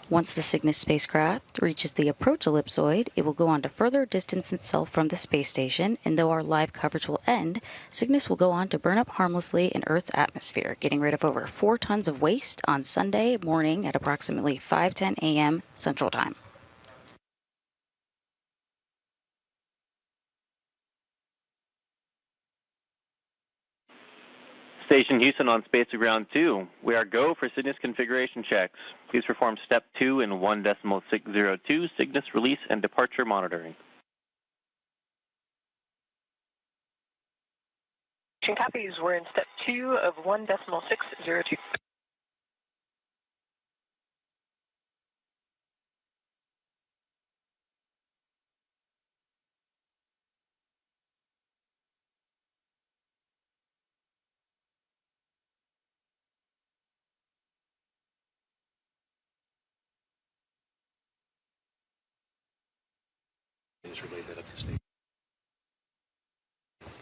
Once the Cygnus spacecraft reaches the approach ellipsoid, it will go on to further distance itself from the space station, and though our live coverage will end, Cygnus will go on to burn up harmlessly in Earth's atmosphere, getting rid of over 4 tons of waste on Sunday morning at approximately 5:10 a.m. Central Time. Station Houston on Space to Ground 2. We are go for Cygnus configuration checks. Please perform step 2 in 1.602 Cygnus release and departure monitoring. Copies. We're in step 2 of 1.602.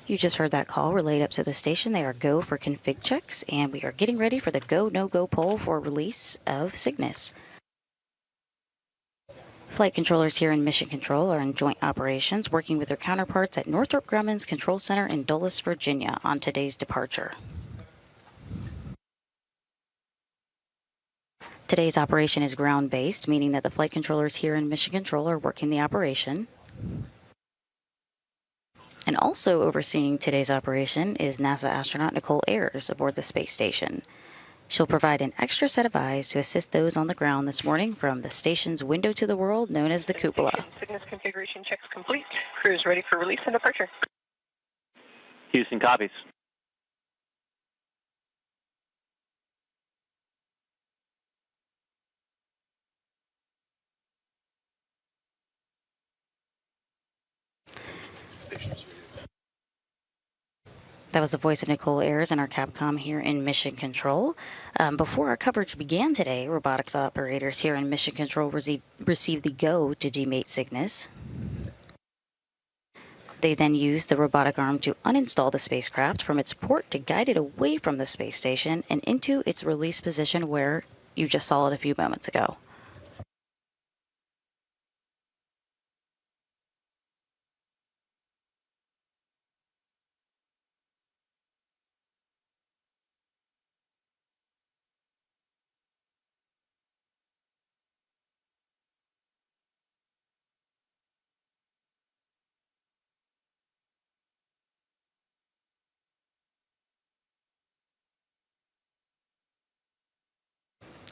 You just heard that call relayed up to the station. They are go for config checks, and we are getting ready for the go, no-go poll for release of Cygnus. Flight controllers here in Mission Control are in joint operations, working with their counterparts at Northrop Grumman's Control Center in Dulles, Virginia, on today's departure. Today's operation is ground-based, meaning that the flight controllers here in Mission Control are working the operation. And also overseeing today's operation is NASA astronaut Nicole Ayers aboard the space station. She'll provide an extra set of eyes to assist those on the ground this morning from the station's window to the world known as the cupola. Cygnus configuration checks complete. Crew is ready for release and departure. Houston copies. That was the voice of Nicole Ayers in our Capcom here in Mission Control. Before our coverage began today, robotics operators here in Mission Control received the go to demate Cygnus. They then used the robotic arm to uninstall the spacecraft from its port to guide it away from the space station and into its release position where you just saw it a few moments ago.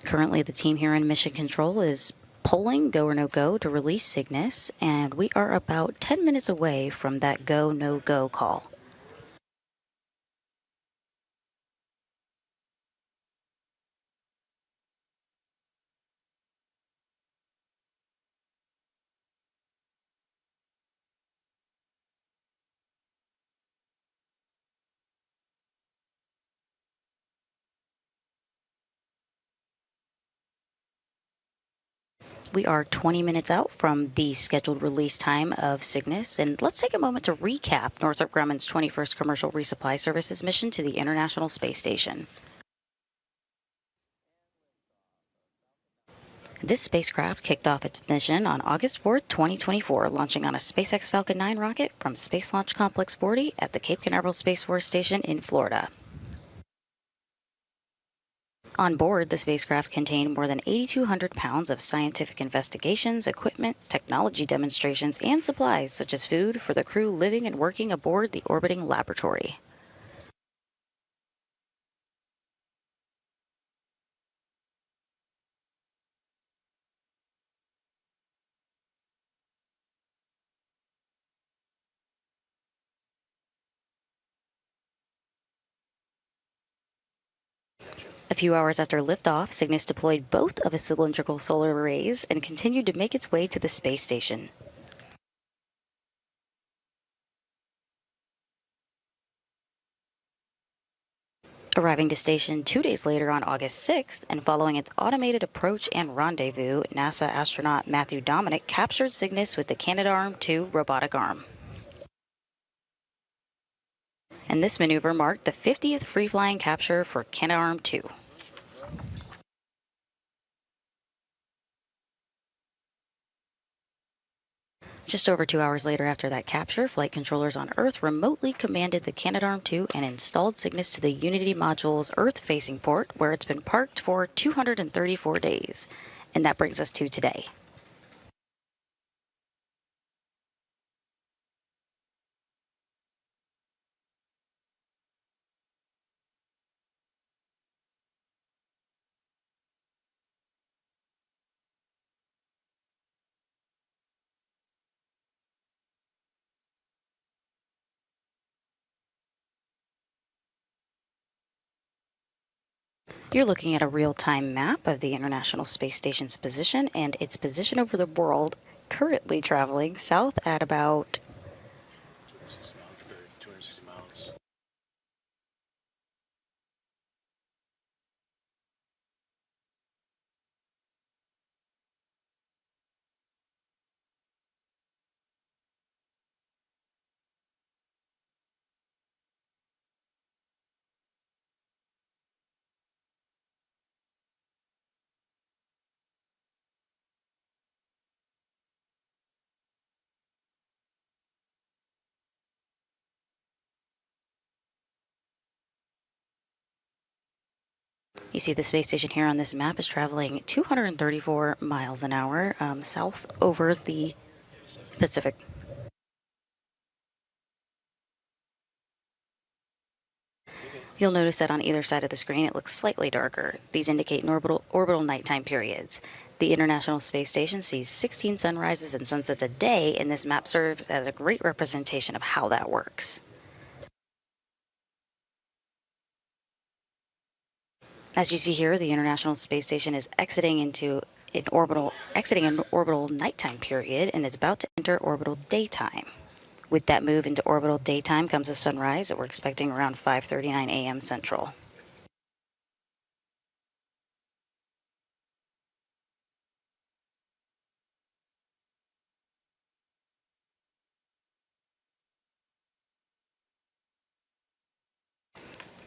Currently, the team here in Mission Control is polling go or no go to release Cygnus, and we are about 10 minutes away from that go no go call. We are 20 minutes out from the scheduled release time of Cygnus, and let's take a moment to recap Northrop Grumman's 21st Commercial Resupply Services mission to the International Space Station. This spacecraft kicked off its mission on August 4th, 2024, launching on a SpaceX Falcon 9 rocket from Space Launch Complex 40 at the Cape Canaveral Space Force Station in Florida. On board, the spacecraft contained more than 8,200 pounds of scientific investigations, equipment, technology demonstrations, and supplies such as food for the crew living and working aboard the orbiting laboratory. A few hours after liftoff, Cygnus deployed both of its cylindrical solar arrays and continued to make its way to the space station. Arriving to station 2 days later on August 6th, and following its automated approach and rendezvous, NASA astronaut Matthew Dominic captured Cygnus with the Canadarm2 robotic arm. And this maneuver marked the 50th free-flying capture for Canadarm2. Just over 2 hours later after that capture, flight controllers on Earth remotely commanded the Canadarm2 and installed Cygnus to the Unity module's Earth-facing port, where it's been parked for 234 days. And that brings us to today. You're looking at a real-time map of the International Space Station's position and its position over the world, currently traveling south at about 260 miles. You see the space station here on this map is traveling 234 miles an hour south over the Pacific. You'll notice that on either side of the screen it looks slightly darker. These indicate orbital nighttime periods. The International Space Station sees 16 sunrises and sunsets a day, and this map serves as a great representation of how that works. As you see here, the International Space Station is exiting an orbital nighttime period, and is about to enter orbital daytime. With that move into orbital daytime comes a sunrise that we're expecting around 5:39 a.m. Central.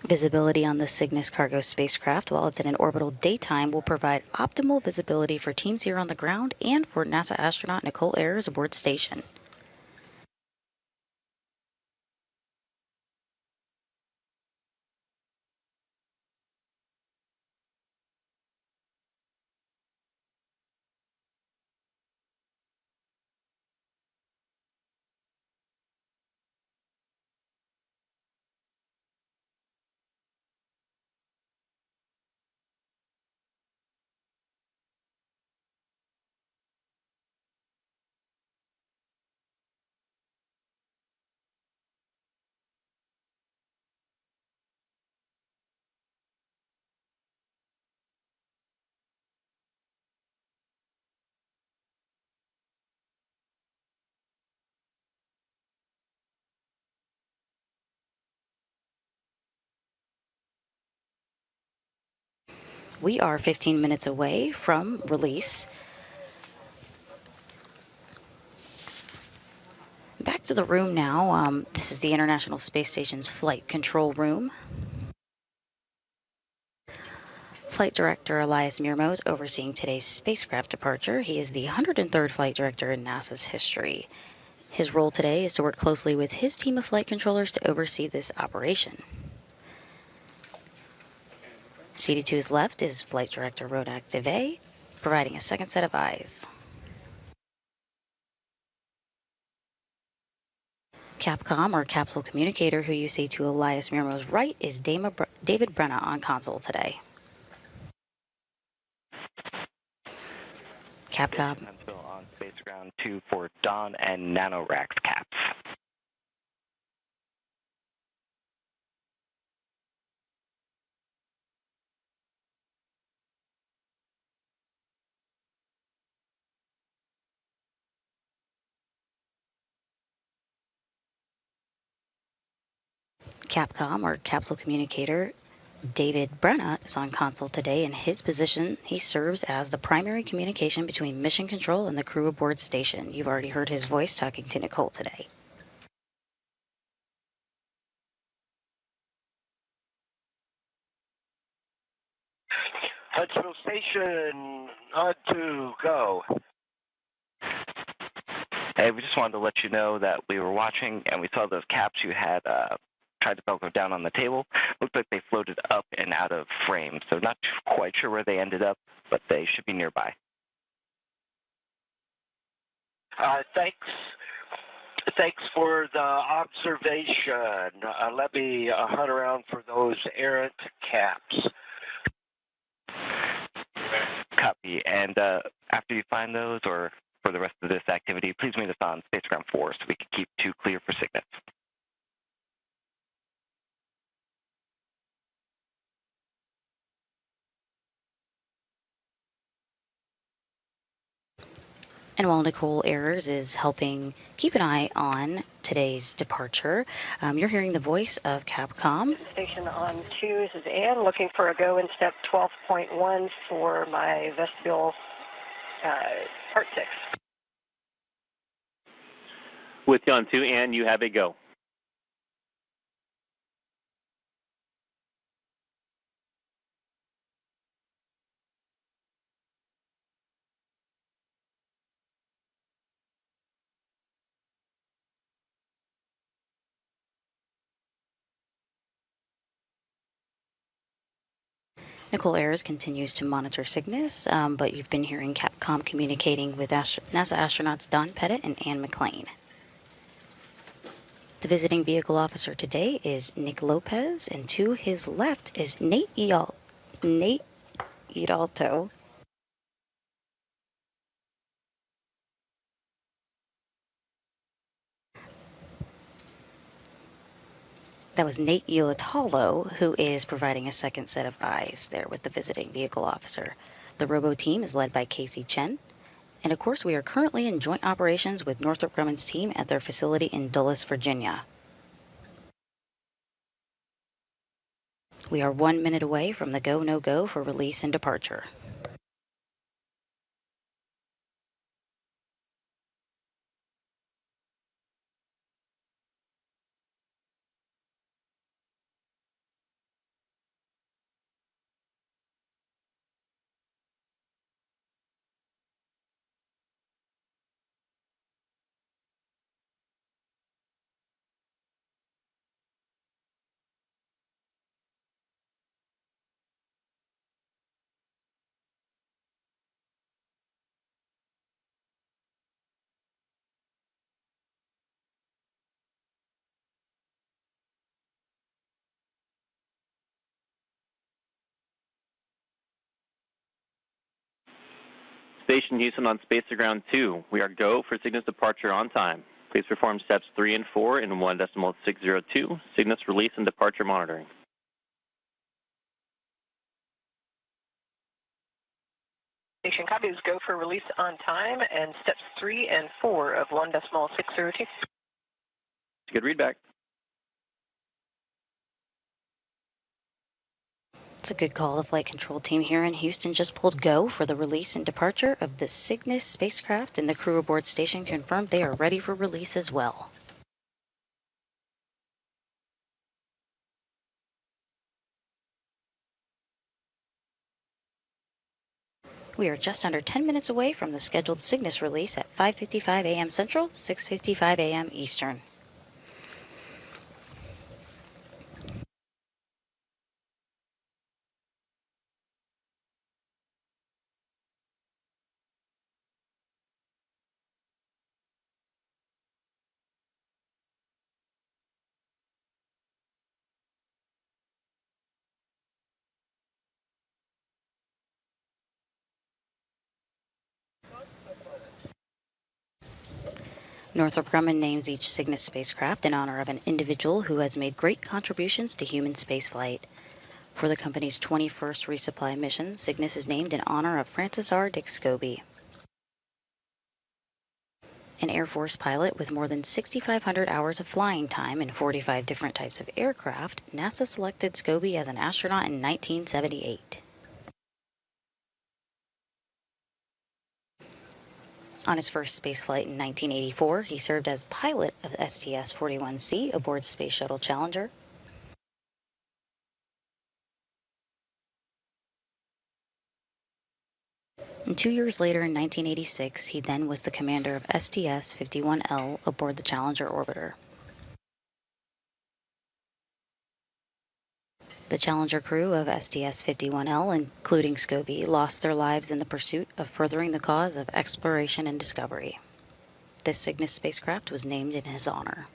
Visibility on the Cygnus cargo spacecraft while it's in an orbital daytime will provide optimal visibility for teams here on the ground and for NASA astronaut Nicole Ayers aboard station. We are 15 minutes away from release. Back to the room now. This is the International Space Station's flight control room. Flight Director Elias Mirmo is overseeing today's spacecraft departure. He is the 103rd flight director in NASA's history. His role today is to work closely with his team of flight controllers to oversee this operation. Seated to his left is Flight Director Ronak Deve, providing a second set of eyes. Capcom, or capsule communicator, who you see to Elias Mirmo's right, is David Brenna on console today. Capcom. On Space Ground 2 for Dawn and NanoRax caps. Capcom, or capsule communicator, David Brenna is on console today. In his position, he serves as the primary communication between mission control and the crew aboard station. You've already heard his voice talking to Nicole today. Huntsville Station, on to go. Hey, we just wanted to let you know that we were watching and we saw those caps you had tried to Velcro down on the table. Looked like they floated up and out of frame, so not quite sure where they ended up, but they should be nearby. Thanks for the observation. Let me hunt around for those errant caps. Copy. And after you find those, or for the rest of this activity, please meet us on Spaceground 4 so we can keep 2 clear for Cygnus. And while Nicole Ayers is helping keep an eye on today's departure, you're hearing the voice of Capcom. Station on 2, this is Ann, looking for a go in step 12.1 for my vestibule part 6. With you on 2, Ann, you have a go. Nicole Ayers continues to monitor Cygnus, but you've been hearing Capcom communicating with NASA astronauts Don Pettit and Ann McLean. The visiting vehicle officer today is Nick Lopez, and to his left is Nate Idalto. That was Nate Ilatalo, who is providing a second set of eyes there with the visiting vehicle officer. The robo team is led by Casey Chen. And of course, we are currently in joint operations with Northrop Grumman's team at their facility in Dulles, Virginia. We are 1 minute away from the go, no go for release and departure. Station Houston on Spaceground 2. We are go for Cygnus departure on time. Please perform steps 3 and 4 in 1.602, Cygnus release and departure monitoring. Station copies, go for release on time, and steps 3 and 4 of 1.602. Good readback. It's a good call. The flight control team here in Houston just pulled go for the release and departure of the Cygnus spacecraft, and the crew aboard station confirmed they are ready for release as well. We are just under 10 minutes away from the scheduled Cygnus release at 5:55 a.m. Central, 6:55 a.m. Eastern. Northrop Grumman names each Cygnus spacecraft in honor of an individual who has made great contributions to human spaceflight. For the company's 21st resupply mission, Cygnus is named in honor of Francis R. Dick Scobie. An Air Force pilot with more than 6,500 hours of flying time in 45 different types of aircraft, NASA selected Scobie as an astronaut in 1978. On his first spaceflight in 1984, he served as pilot of STS-41C aboard Space Shuttle Challenger. In 2 years later, in 1986, he then was the commander of STS-51L aboard the Challenger orbiter. The Challenger crew of STS-51L, including Scobie, lost their lives in the pursuit of furthering the cause of exploration and discovery. This Cygnus spacecraft was named in his honor.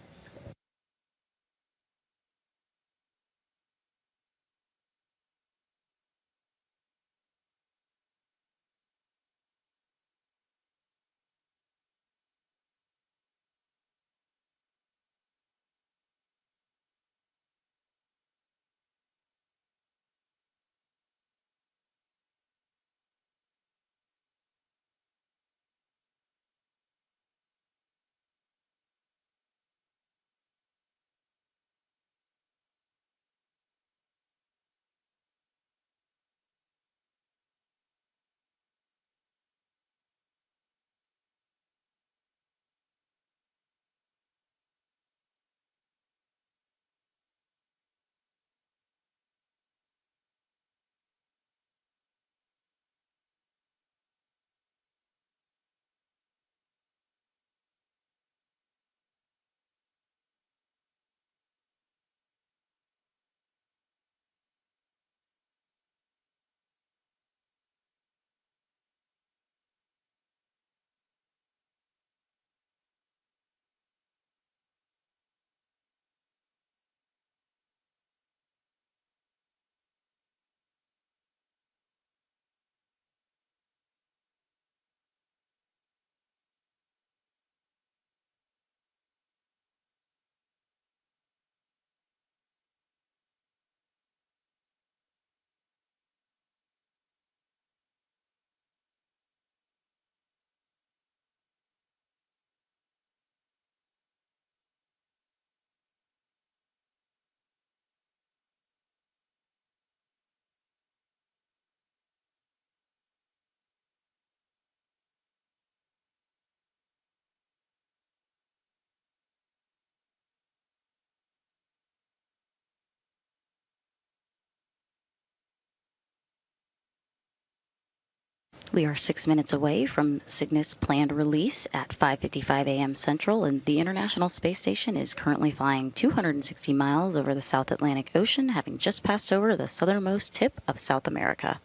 We are 6 minutes away from Cygnus' planned release at 5:55 a.m. Central, and the International Space Station is currently flying 260 miles over the South Atlantic Ocean, having just passed over the southernmost tip of South America.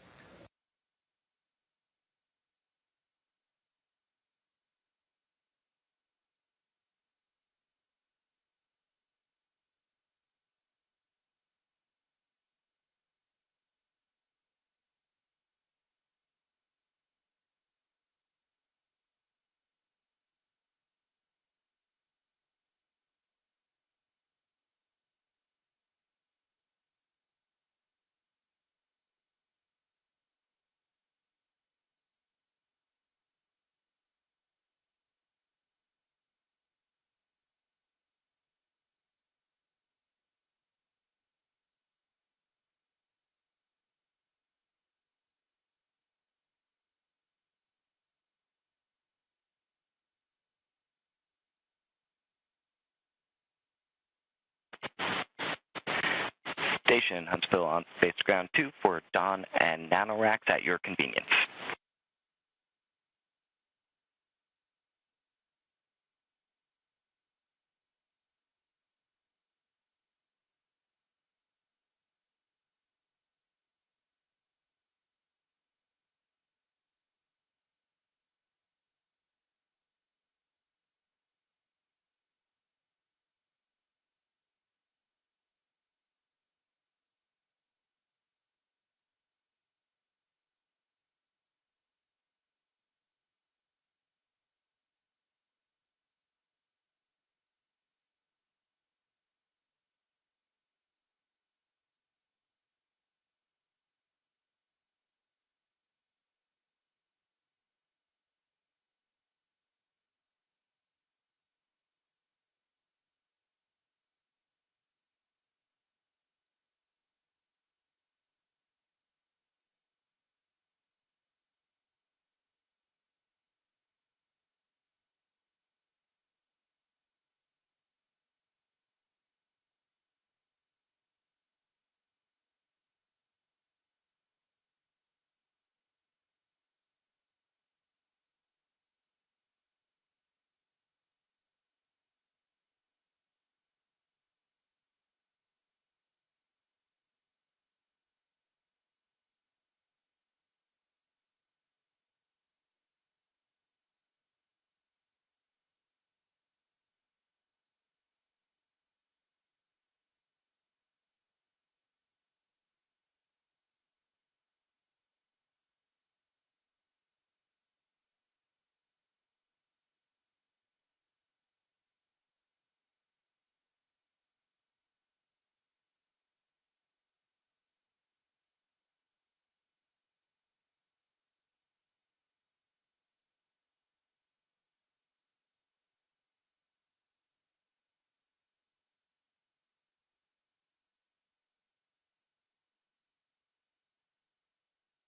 Station, I'm still on Space Ground 2 for Dawn and nanoracks at your convenience.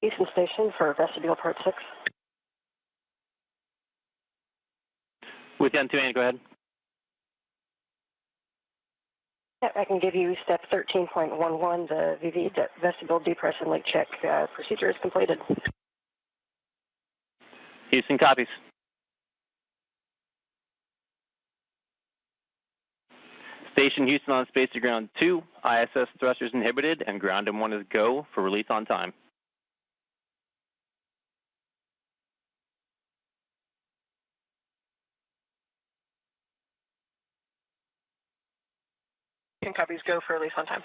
Houston Station for vestibule part 6. With you on 2 go ahead. I can give you step 13.11, the VV vestibule depress and leak check procedure is completed. Houston copies. Station Houston on space to ground 2, ISS thrusters inhibited, and ground M1 is go for release on time. Copies go for release on time.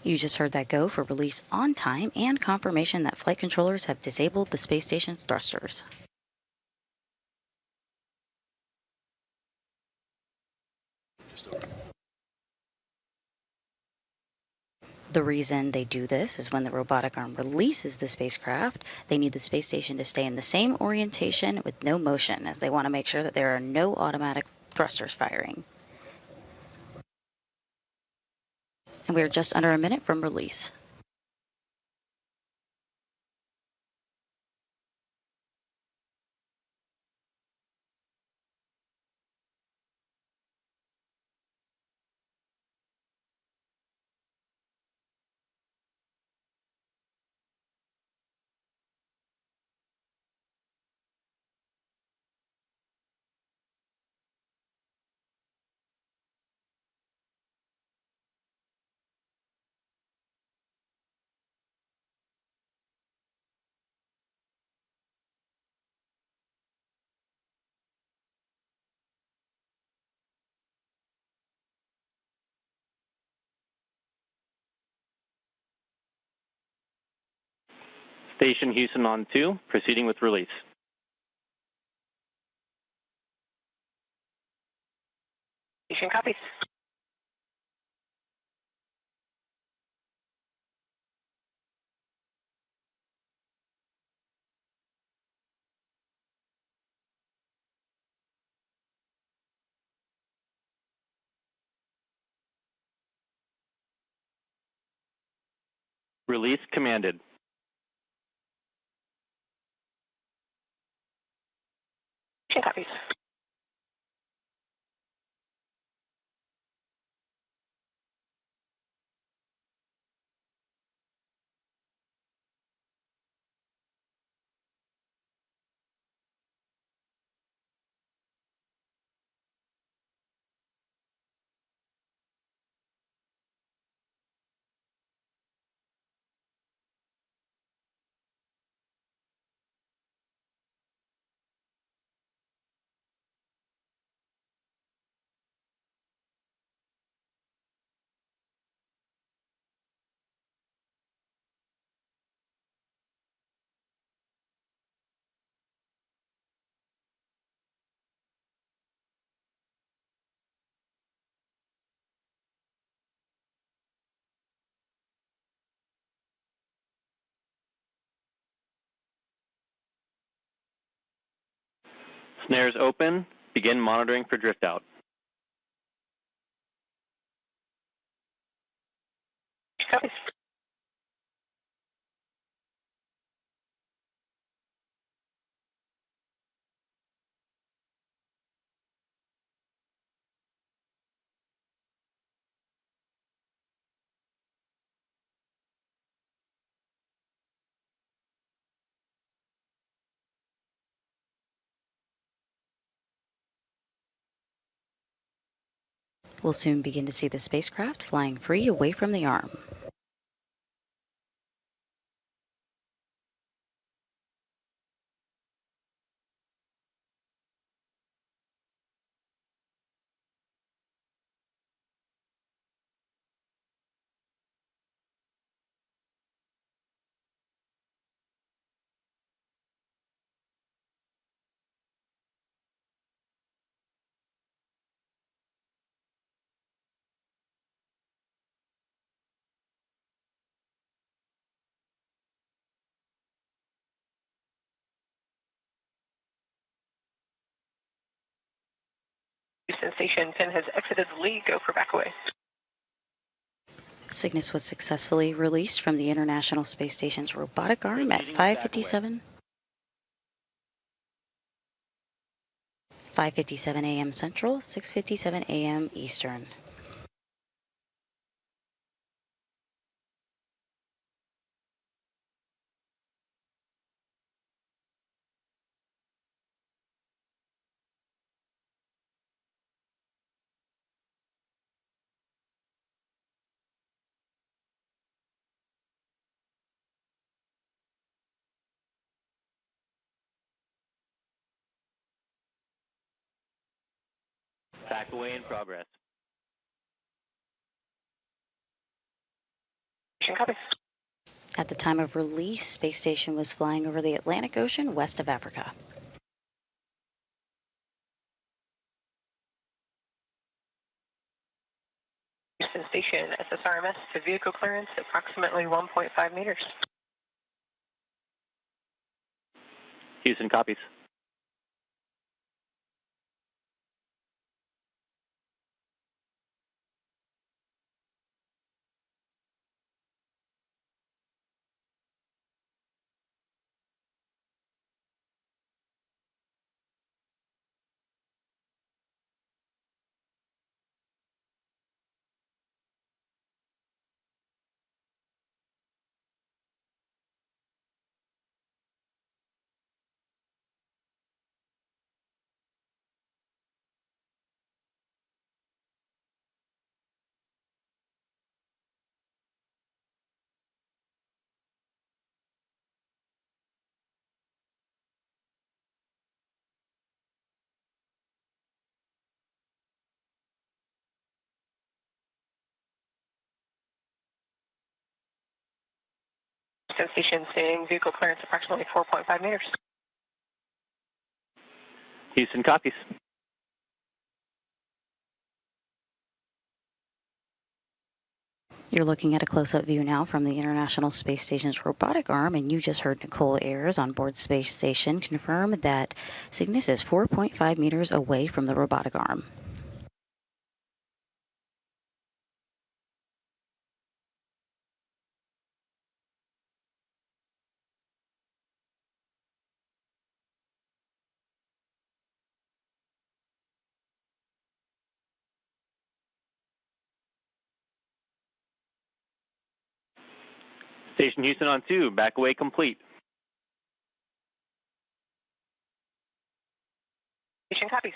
You just heard that go for release on time and confirmation that flight controllers have disabled the space station's thrusters. The reason they do this is when the robotic arm releases the spacecraft, they need the space station to stay in the same orientation with no motion, as they want to make sure that there are no automatic thrusters firing. And we are just under a minute from release. Station Houston on 2, proceeding with release. Station copies. Release commanded. Station copies. Snares open. Begin monitoring for drift out. Copies. We'll soon begin to see the spacecraft flying free away from the arm. Houston Station, Penn has exited the lead. Go for back away. Cygnus was successfully released from the International Space Station's robotic arm at 5:57 a.m. Central, 6:57 a.m. Eastern. Back away in progress. Copy. At the time of release, space station was flying over the Atlantic Ocean west of Africa. Houston Station, SSRMS to vehicle clearance, approximately 1.5 meters. Houston copies. Houston Station saying vehicle clearance approximately 4.5 meters. Houston copies. You're looking at a close-up view now from the International Space Station's robotic arm, and you just heard Nicole Ayers on board Space Station confirm that Cygnus is 4.5 meters away from the robotic arm. Station Houston on 2, back away complete. Station copies.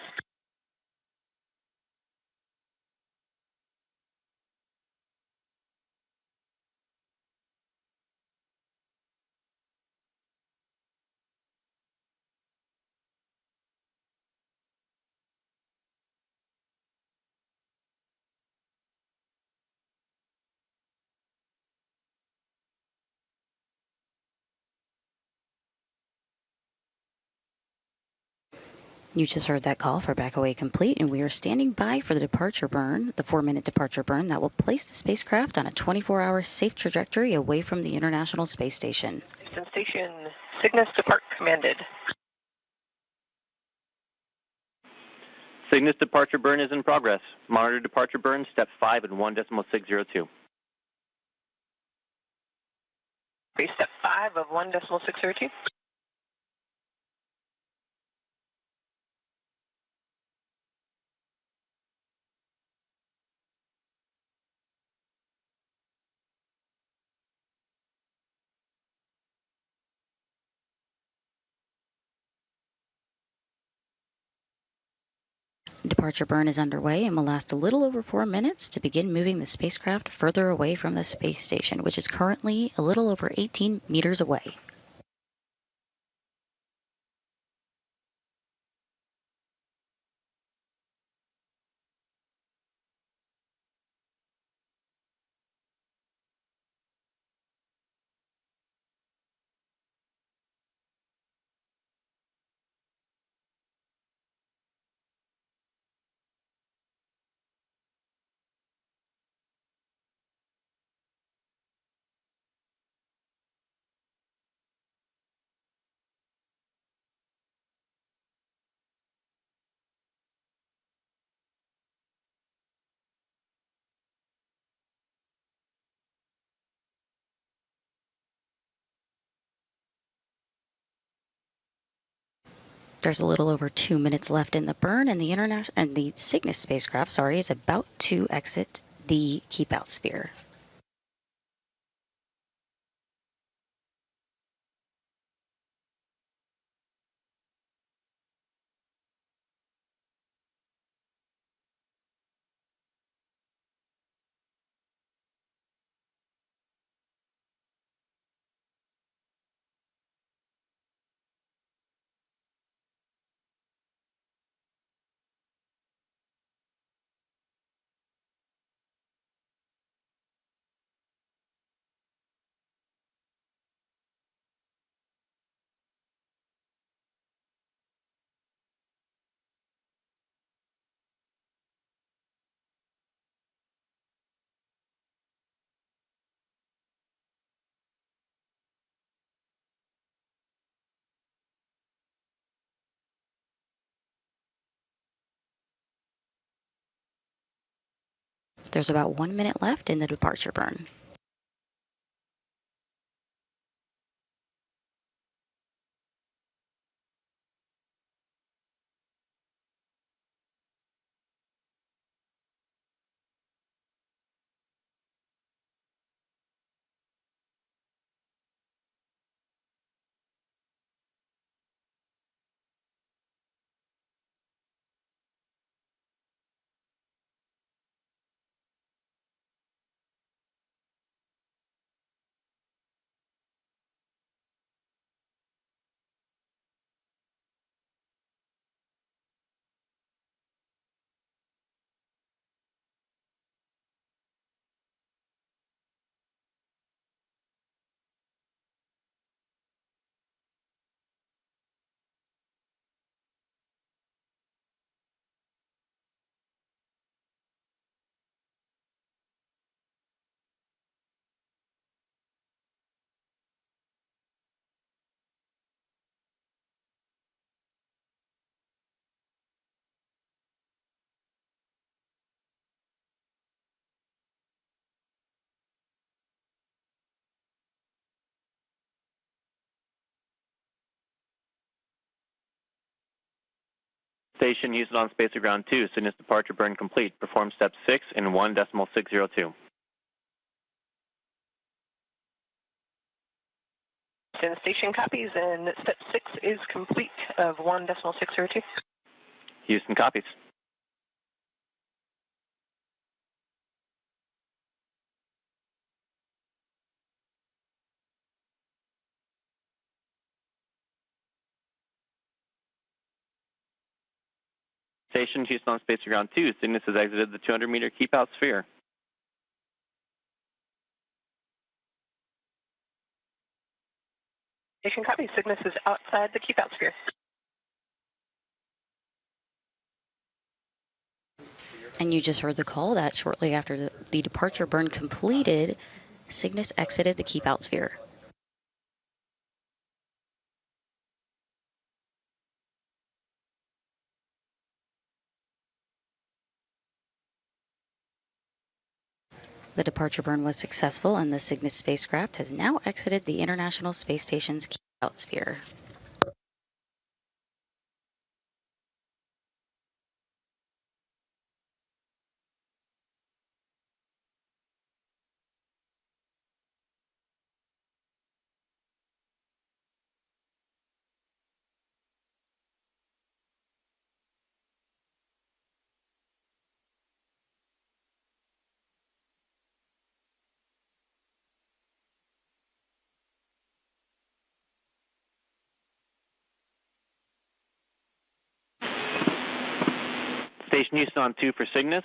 You just heard that call for back away complete, and we are standing by for the departure burn, the 4-minute departure burn that will place the spacecraft on a 24-hour safe trajectory away from the International Space Station. Houston Station, Cygnus depart commanded. Cygnus departure burn is in progress. Monitor departure burn, step 5 and 1.602. Step 5 of 1.602. Departure burn is underway and will last a little over 4 minutes to begin moving the spacecraft further away from the space station, which is currently a little over 18 meters away. There's a little over 2 minutes left in the burn, and the Cygnus spacecraft, is about to exit the keep out sphere. There's about 1 minute left in the departure burn. Station Houston on Space to Ground 2, Cygnus departure burn complete. Perform step 6 in 1.602. Send station copies, and step 6 is complete of 1.602. Houston copies. Station Houston on Space to Ground 2, Cygnus has exited the 200-meter keep-out sphere. Station copies. Cygnus is outside the keep-out sphere. And you just heard the call that shortly after the departure burn completed, Cygnus exited the keep out sphere. The departure burn was successful, and the Cygnus spacecraft has now exited the International Space Station's keep out sphere. Station Houston on 2 for Cygnus.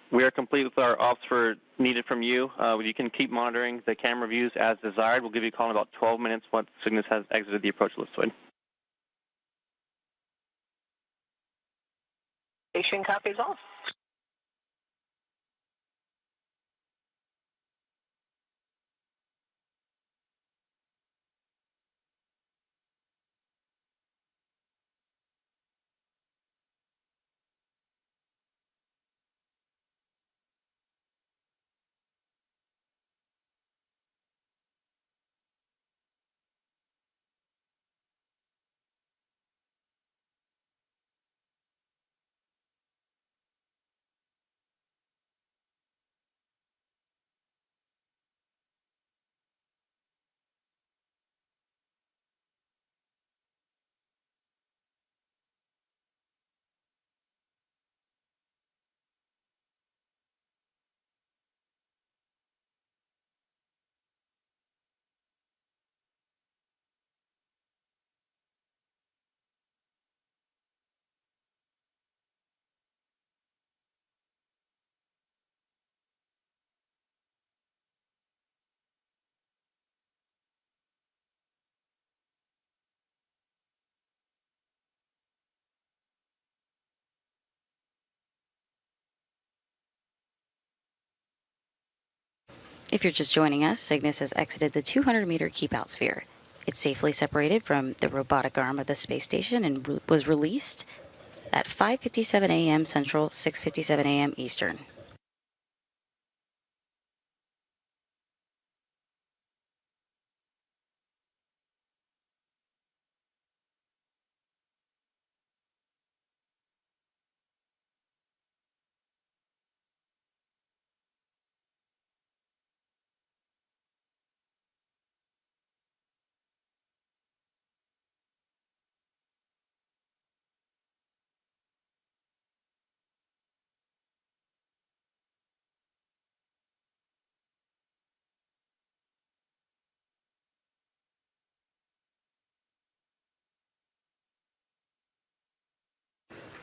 We are complete with our ops for needed from you. You can keep monitoring the camera views as desired. We'll give you a call in about 12 minutes once Cygnus has exited the approach ellipsoid. Station copies all. If you're just joining us, Cygnus has exited the 200-meter keep-out sphere. It's safely separated from the robotic arm of the space station and was released at 5:57 a.m. Central, 6:57 a.m. Eastern.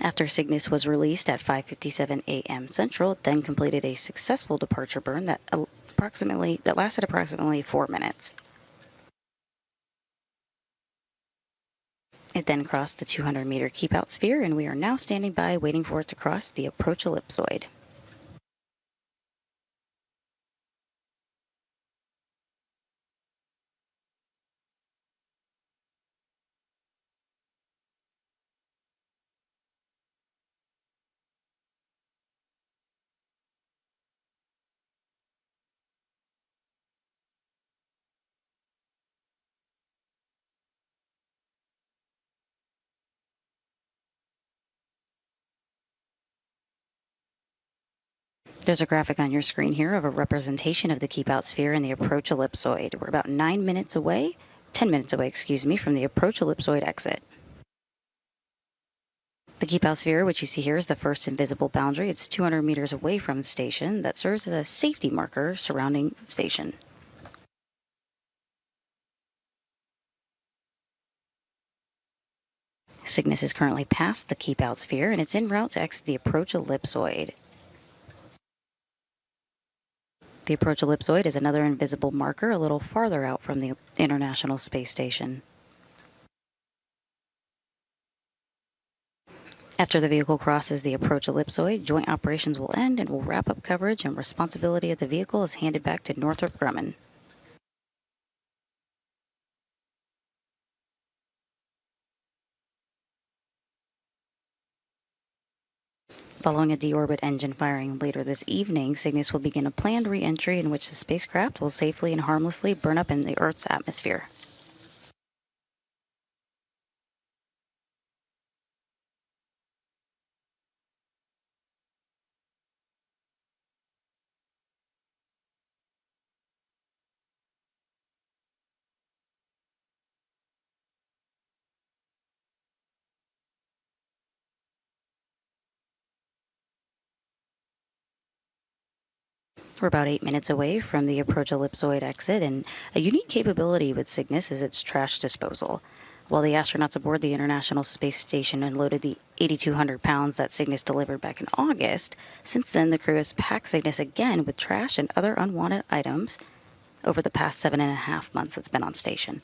After Cygnus was released at 5:57 a.m. Central, it then completed a successful departure burn that lasted approximately 4 minutes. It then crossed the 200-meter keep-out sphere, and we are now standing by waiting for it to cross the approach ellipsoid. There's a graphic on your screen here of a representation of the keep-out sphere and the approach ellipsoid. We're about 10 minutes away, from the approach ellipsoid exit. The keep-out sphere, which you see here, is the first invisible boundary. It's 200 meters away from the station that serves as a safety marker surrounding the station. Cygnus is currently past the keep-out sphere, and it's en route to exit the approach ellipsoid. The approach ellipsoid is another invisible marker a little farther out from the International Space Station. After the vehicle crosses the approach ellipsoid, joint operations will end and will wrap up coverage, and responsibility of the vehicle is handed back to Northrop Grumman. Following a deorbit engine firing later this evening, Cygnus will begin a planned re-entry in which the spacecraft will safely and harmlessly burn up in the Earth's atmosphere. We're about 8 minutes away from the approach ellipsoid exit, and a unique capability with Cygnus is its trash disposal. While the astronauts aboard the International Space Station unloaded the 8,200 pounds that Cygnus delivered back in August, since then the crew has packed Cygnus again with trash and other unwanted items over the past 7.5 months it's been on station.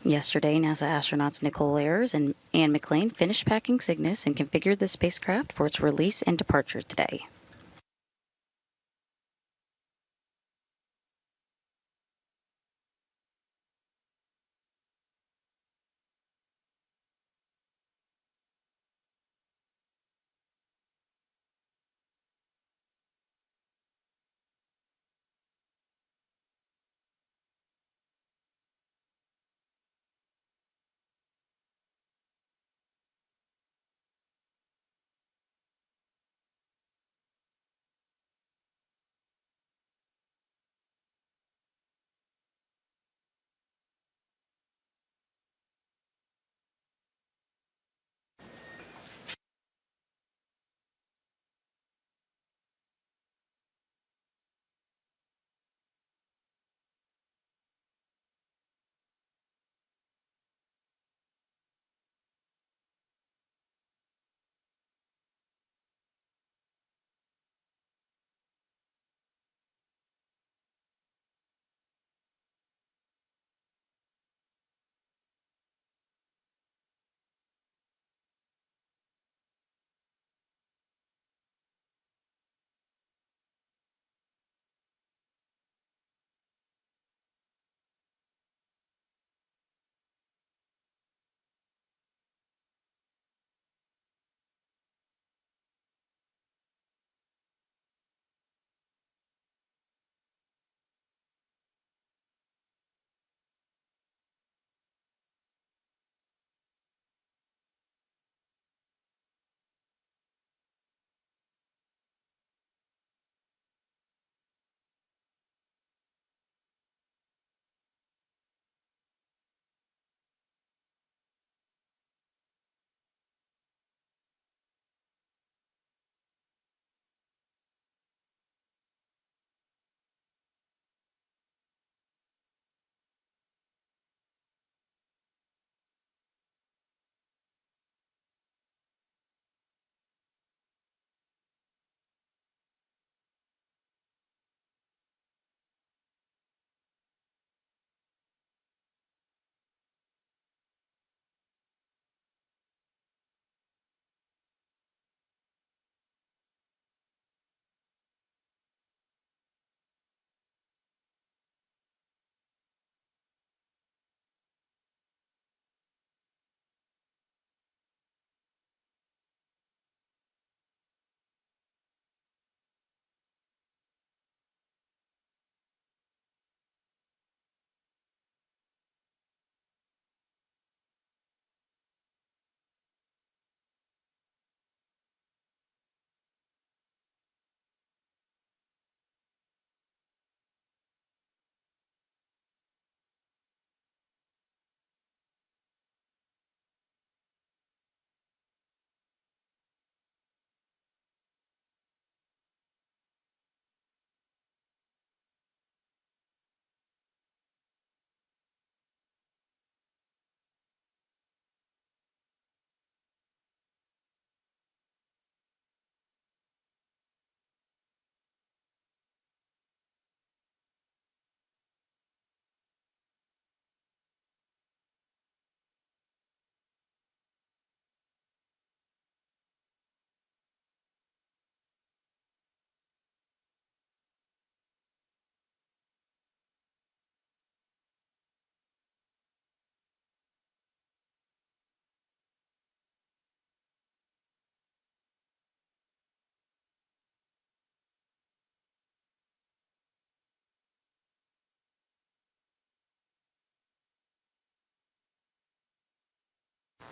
Yesterday, NASA astronauts Nicole Ayers and Anne McLean finished packing Cygnus and configured the spacecraft for its release and departure today.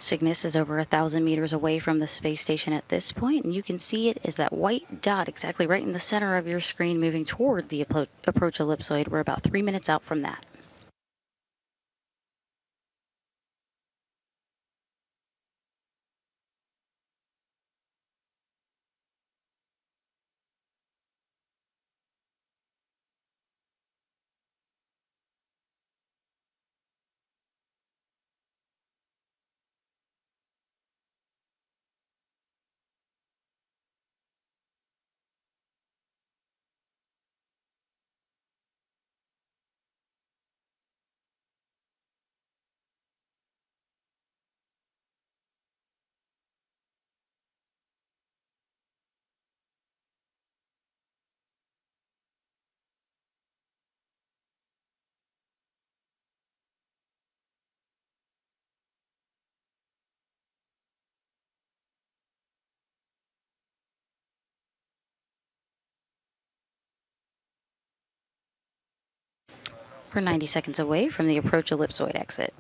Cygnus is over 1,000 meters away from the space station at this point, and you can see it as that white dot exactly right in the center of your screen moving toward the approach ellipsoid. We're about 3 minutes out from that. We're 90 seconds away from the approach ellipsoid exit.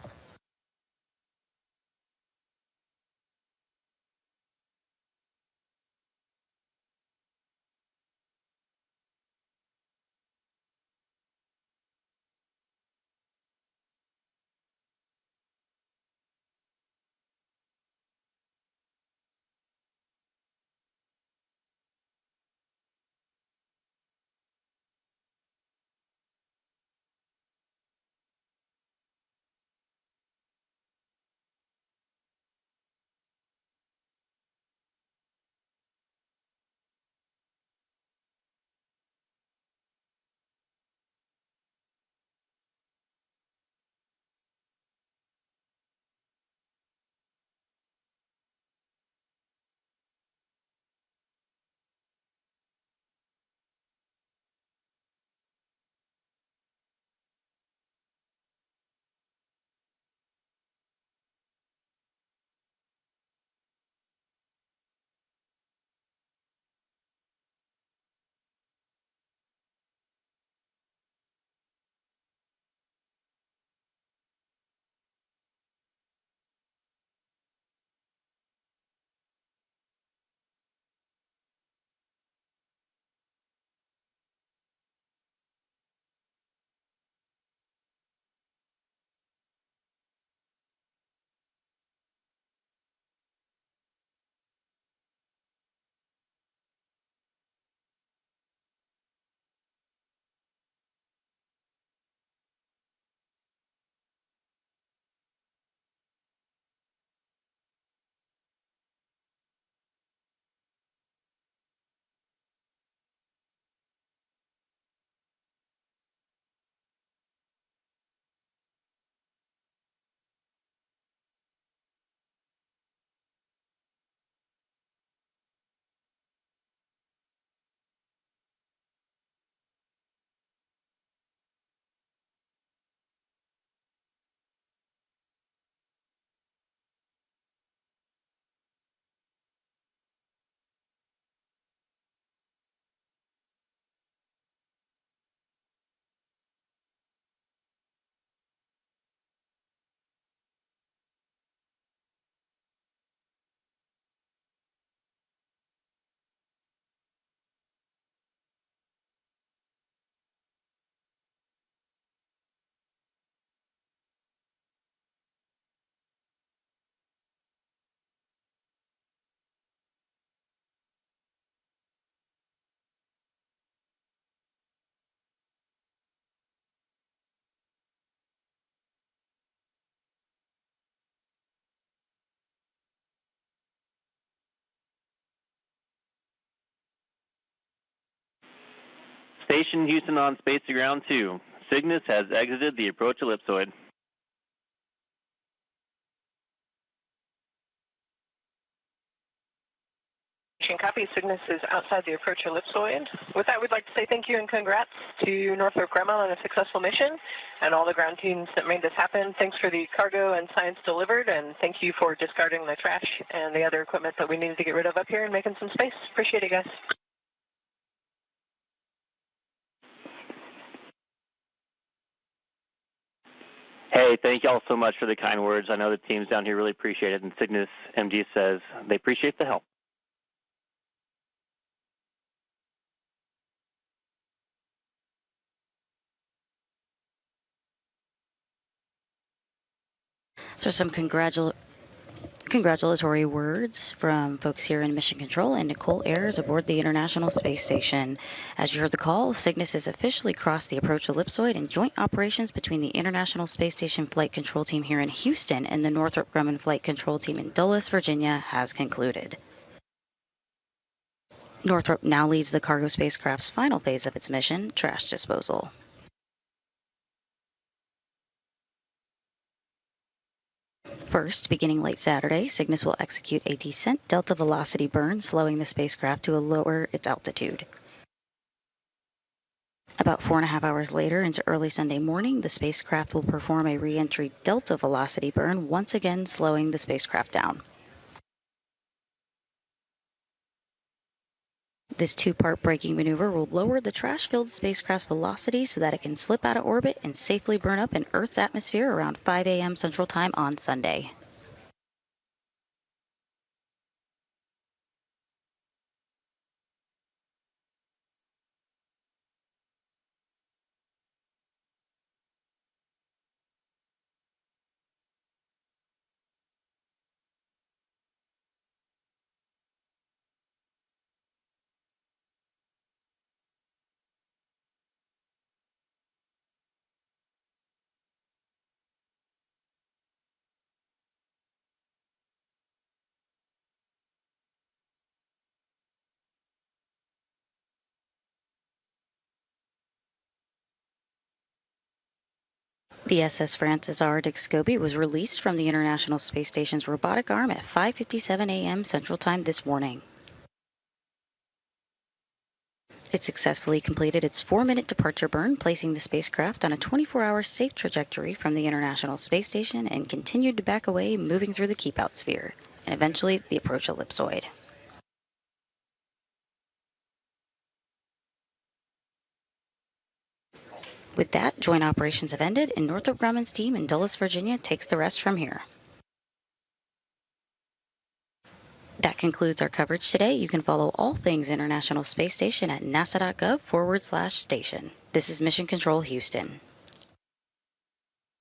Station Houston on space to ground 2. Cygnus has exited the approach ellipsoid. Copy. Cygnus is outside the approach ellipsoid. With that, we'd like to say thank you and congrats to Northrop Grumman on a successful mission and all the ground teams that made this happen. Thanks for the cargo and science delivered, and thank you for discarding the trash and the other equipment that we needed to get rid of up here and making some space. Appreciate it, guys. Hey, thank you all so much for the kind words. I know the teams down here really appreciate it, and Cygnus MD says they appreciate the help. So some congratulatory words from folks here in Mission Control and Nicole Ayers aboard the International Space Station. As you heard the call, Cygnus has officially crossed the approach ellipsoid, and joint operations between the International Space Station Flight Control Team here in Houston and the Northrop Grumman Flight Control Team in Dulles, Virginia has concluded. Northrop now leads the cargo spacecraft's final phase of its mission, trash disposal. First, beginning late Saturday, Cygnus will execute a descent delta velocity burn, slowing the spacecraft to lower its altitude. About 4.5 hours later, into early Sunday morning, the spacecraft will perform a re-entry delta velocity burn, once again slowing the spacecraft down. This two-part braking maneuver will lower the trash-filled spacecraft's velocity so that it can slip out of orbit and safely burn up in Earth's atmosphere around 5 a.m. Central Time on Sunday. The SS Francis R. Dick Scobie was released from the International Space Station's robotic arm at 5:57 a.m. Central Time this morning. It successfully completed its 4-minute departure burn, placing the spacecraft on a 24-hour safe trajectory from the International Space Station, and continued to back away, moving through the keep-out sphere, and eventually the approach ellipsoid. With that, joint operations have ended, and Northrop Grumman's team in Dulles, Virginia takes the rest from here. That concludes our coverage today. You can follow all things International Space Station at nasa.gov/station. This is Mission Control Houston.